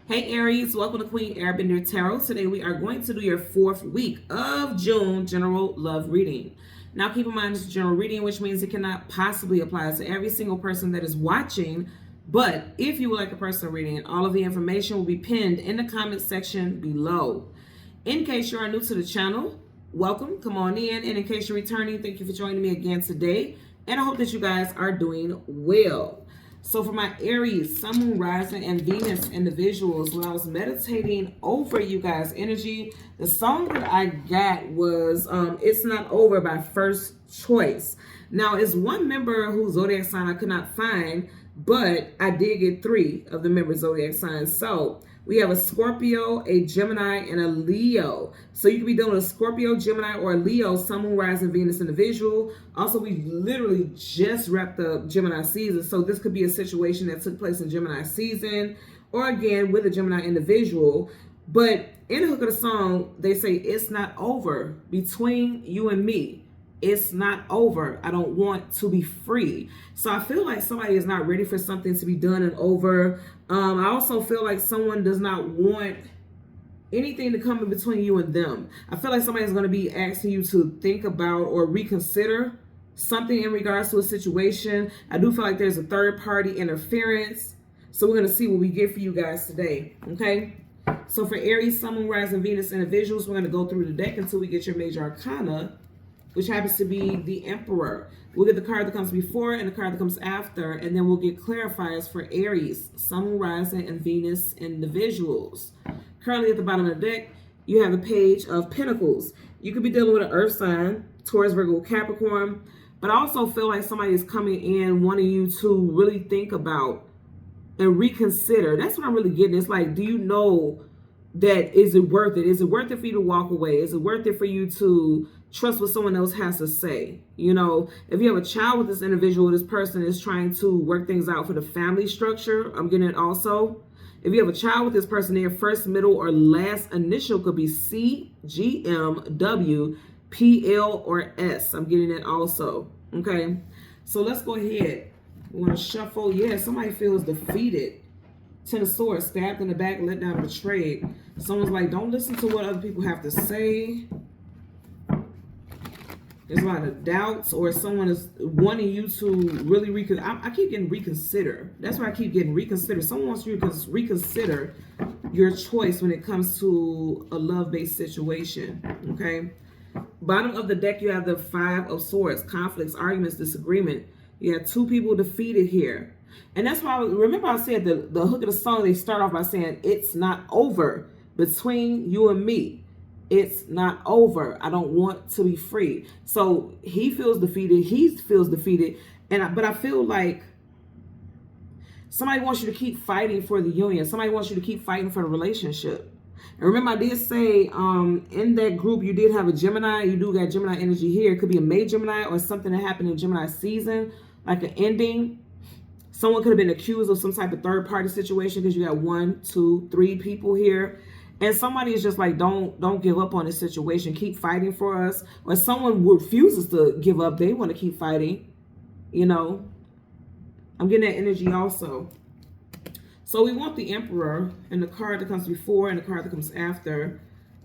Hey Aries, welcome to Queen Airbender Tarot. Today we are going to do your 4th week of June general love reading. Now keep in mind it's general reading, which means it cannot possibly apply to every single person that is watching. But if you would like a personal reading, all of the information will be pinned in the comment section below. In case you are new to the channel, welcome, come on in. And in case you're returning, thank you for joining me again today. And I hope that you guys are doing well. So for my Aries, Sun, Moon, Rising, and Venus individuals, when I was meditating over you guys' energy, the song that I got was It's Not Over by First Choice. Now, it's one member whose zodiac sign I could not find, but I did get 3 of the members' zodiac signs. So we have a Scorpio, a Gemini, and a Leo. So you could be dealing with a Scorpio, Gemini, or a Leo, Sun, Moon, Rising, Venus individual. Also, we literally just wrapped up Gemini season. So this could be a situation that took place in Gemini season, or again, with a Gemini individual. But in the hook of the song, they say, it's not over between you and me. It's not over. I don't want to be free. So I feel like somebody is not ready for something to be done and over. I also feel like someone does not want anything to come in between you and them. I feel like somebody's going to be asking you to think about or reconsider something in regards to a situation. I do feel like there's a third party interference. So we're going to see what we get for you guys today. Okay. So for Aries, Sun, Moon, Rising, Venus individuals, we're going to go through the deck until we get your major arcana, which happens to be the Emperor. We'll get the card that comes before and the card that comes after, and then we'll get clarifiers for Aries, Sun, Moon, Rising, and Venus individuals. Currently at the bottom of the deck, you have the Page of Pentacles. You could be dealing with an Earth sign, Taurus, Virgo, Capricorn, but I also feel like somebody is coming in wanting you to really think about and reconsider. That's what I'm really getting. It's like, do you know that is it worth it? Is it worth it for you to walk away? Is it worth it for you to trust what someone else has to say? You know, if you have a child with this individual, this person is trying to work things out for the family structure. I'm getting it also. If you have a child with this person, their first, middle, or last initial could be C, G, M, W, P, L, or S. I'm getting it also. Okay. So let's go ahead. We're going to shuffle. Yeah, somebody feels defeated. 10 of Swords, stabbed in the back, let down, betrayed. Someone's like, don't listen to what other people have to say. There's a lot of doubts, or someone is wanting you to really reconsider. I keep getting reconsider. That's why I keep getting reconsider. Someone wants you to reconsider your choice when it comes to a love-based situation, okay? Bottom of the deck, you have the 5 of Swords, conflicts, arguments, disagreement. You have 2 people defeated here. And that's why, remember I said the hook of the song, they start off by saying, it's not over between you and me. It's not over. I don't want to be free. So he feels defeated. He feels defeated. But I feel like somebody wants you to keep fighting for the union. Somebody wants you to keep fighting for the relationship. And remember, I did say in that group, you did have a Gemini. You do got Gemini energy here. It could be a May Gemini or something that happened in Gemini season, like an ending. Someone could have been accused of some type of third party situation because you got 1, 2, 3 people here. And somebody is just like, don't give up on this situation. Keep fighting for us. Or someone refuses to give up. They want to keep fighting. You know, I'm getting that energy also. So we want the Emperor and the card that comes before and the card that comes after.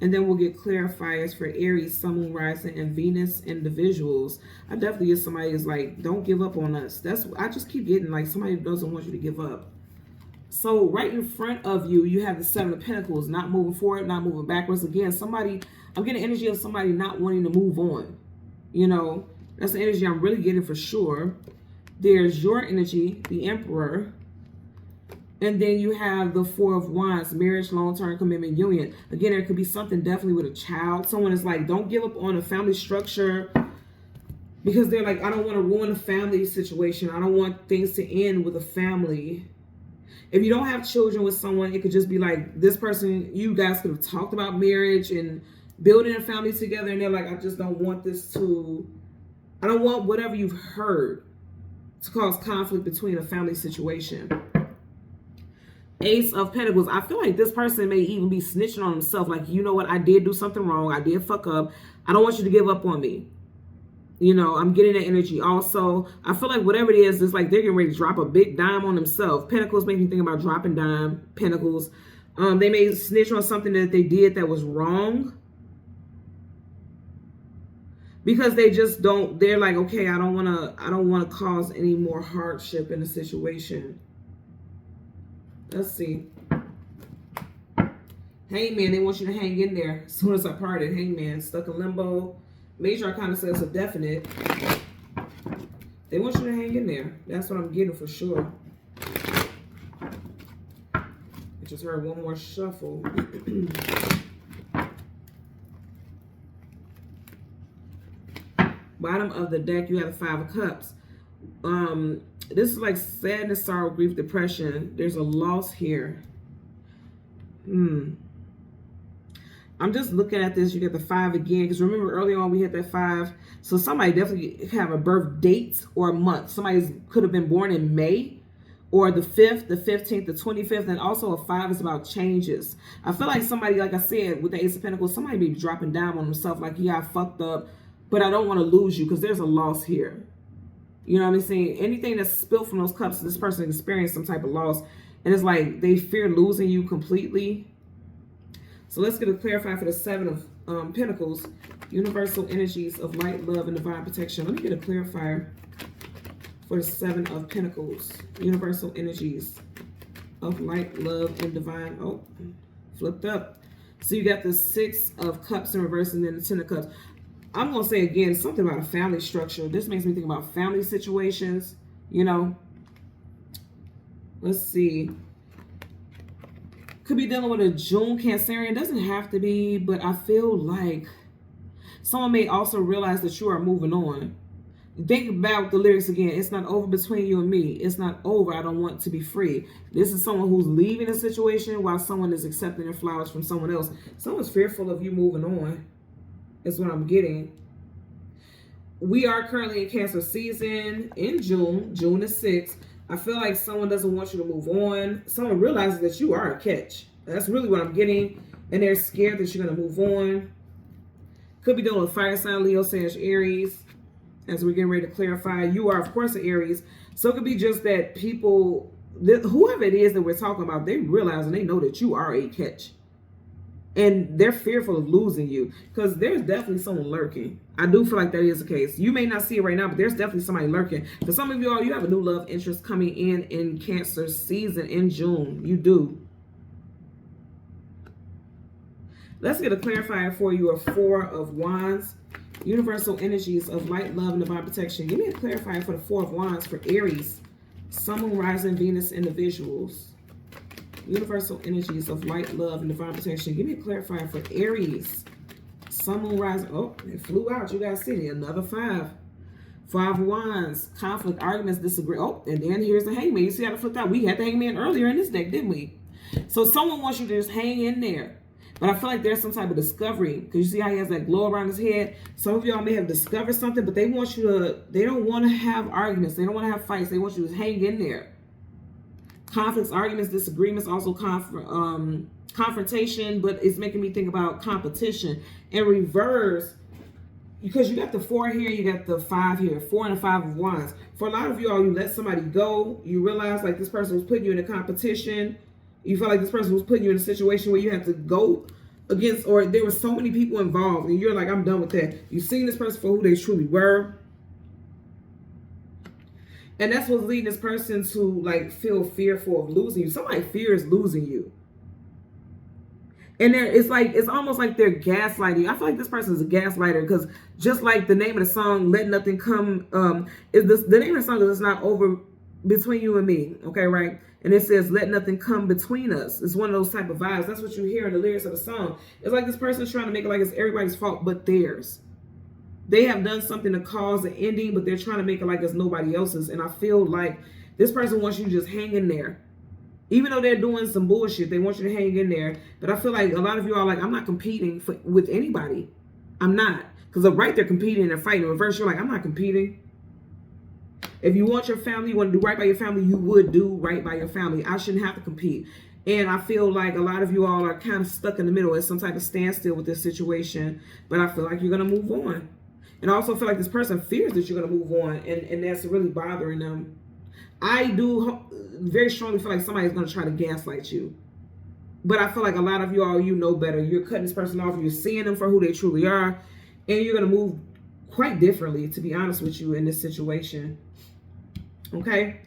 And then we'll get clarifiers for Aries, Sun, Moon, Rising, and Venus individuals. I definitely get somebody who's like, don't give up on us. I just keep getting like somebody who doesn't want you to give up. So right in front of you, you have the 7 of Pentacles, not moving forward, not moving backwards. Again, I'm getting energy of somebody not wanting to move on. You know, that's the energy I'm really getting for sure. There's your energy, the Emperor. And then you have the 4 of Wands, marriage, long-term commitment, union. Again, there could be something definitely with a child. Someone is like, don't give up on a family structure because they're like, I don't want to ruin a family situation. I don't want things to end with a family. If you don't have children with someone, it could just be like this person, you guys could have talked about marriage and building a family together. And they're like, I just don't want I don't want whatever you've heard to cause conflict between a family situation. Ace of Pentacles. I feel like this person may even be snitching on himself. Like, you know what? I did do something wrong. I did fuck up. I don't want you to give up on me. You know, I'm getting that energy also. I feel like whatever it is, it's like they're getting ready to drop a big dime on themselves. Pentacles make me think about dropping dime. Pentacles. They may snitch on something that they did that was wrong. Because they just don't, they're like, okay, I don't want to cause any more hardship in the situation. Let's see. Hangman, they want you to hang in there. As soon as I parted, Hangman, stuck in limbo. Major Arcana says a definite. They want you to hang in there. That's what I'm getting for sure. I just heard one more shuffle. Bottom of the deck, you have the 5 of Cups. This is like sadness, sorrow, grief, depression. There's a loss here. I'm just looking at this. You get the 5 again. Because remember earlier on we had that 5. So somebody definitely have a birth date or a month. Somebody could have been born in May or the 5th, the 15th, the 25th. And also a 5 is about changes. I feel like somebody, like I said, with the Ace of Pentacles, somebody be dropping down on themselves like, yeah, I fucked up, but I don't want to lose you because there's a loss here. You know what I'm saying? Anything that's spilled from those cups, this person experienced some type of loss. And it's like they fear losing you completely. So let's get a clarifier for the 7 of Pentacles. Universal energies of light, love, and divine protection. Let me get a clarifier for the 7 of Pentacles. Universal energies of light, love, and divine. Oh, flipped up. So you got the 6 of Cups in reverse and then the 10 of Cups. I'm going to say again, something about a family structure. This makes me think about family situations, you know. Let's see. Could be dealing with a June Cancerian. Doesn't have to be, but I feel like someone may also realize that you are moving on. Think about the lyrics again. It's not over between you and me. It's not over. I don't want to be free. This is someone who's leaving a situation while someone is accepting their flowers from someone else. Someone's fearful of you moving on. Is what I'm getting. We are currently in Cancer season in June. June is 6th. I feel like someone doesn't want you to move on. Someone realizes that you are a catch. That's really what I'm getting. And they're scared that you're going to move on. Could be dealing with fire sign, Leo, Sag, Aries. As we're getting ready to clarify, you are, of course, an Aries. So it could be just that people, whoever it is that we're talking about, they realize and they know that you are a catch. And they're fearful of losing you because there's definitely someone lurking. I do feel like that is the case. You may not see it right now, but there's definitely somebody lurking. For some of you all, you have a new love interest coming in Cancer season in June. You do. Let's get a clarifier for you of 4 of Wands. Universal energies of light, love, and divine protection. Give me a clarifier for the 4 of Wands for Aries, Sun, Moon, Rising, Venus individuals. Universal energies of light, love, and divine protection. Give me a clarifier for Aries, Sun, Moon, Rising. Oh, it flew out. You guys see it. Another 5. 5 of Wands. Conflict, arguments, disagree. Oh, and then here's the Hangman. You see how it flipped out? We had the Hangman earlier in this deck, didn't we? So someone wants you to just hang in there. But I feel like there's some type of discovery. Because you see how he has that glow around his head? Some of y'all may have discovered something, but they want you to, they don't want to have arguments. They don't want to have fights. They want you to hang in there. Conflicts, arguments, disagreements, also confrontation, but it's making me think about competition. In reverse, because you got the 4 here, you got the 5 here, 4 and a 5 of Wands. For a lot of y'all, you let somebody go. You realize like this person was putting you in a competition. You feel like this person was putting you in a situation where you have to go against, or there were so many people involved, and you're like, I'm done with that. You've seen this person for who they truly were. And that's what's leading this person to like feel fearful of losing you. Somebody fears losing you. And it's like, it's almost like they're gaslighting. I feel like this person is a gaslighter because just like the name of the song, Let Nothing Come, the name of the song is It's Not Over Between You and Me. Okay, right? And it says, let nothing come between us. It's one of those type of vibes. That's what you hear in the lyrics of the song. It's like this person is trying to make it like it's everybody's fault but theirs. They have done something to cause an ending, but they're trying to make it like it's nobody else's. And I feel like this person wants you to just hang in there. Even though they're doing some bullshit, they want you to hang in there. But I feel like a lot of you are like, I'm not competing with anybody. I'm not. Because right, they're competing and fighting. In reverse, you're like, I'm not competing. If you want your family, you want to do right by your family, you would do right by your family. I shouldn't have to compete. And I feel like a lot of you all are kind of stuck in the middle at some type of standstill with this situation. But I feel like you're going to move on. And I also feel like this person fears that you're going to move on. And that's really bothering them. I do very strongly feel like somebody's going to try to gaslight you. But I feel like a lot of you all, you know better. You're cutting this person off. You're seeing them for who they truly are. And you're going to move quite differently, to be honest with you, in this situation. Okay?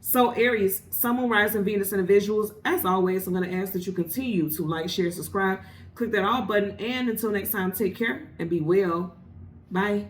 So, Aries, Sun, Moon, Rising, Venus, and the visuals. As always, I'm going to ask that you continue to like, share, subscribe. Click that all button. And until next time, take care and be well. Bye.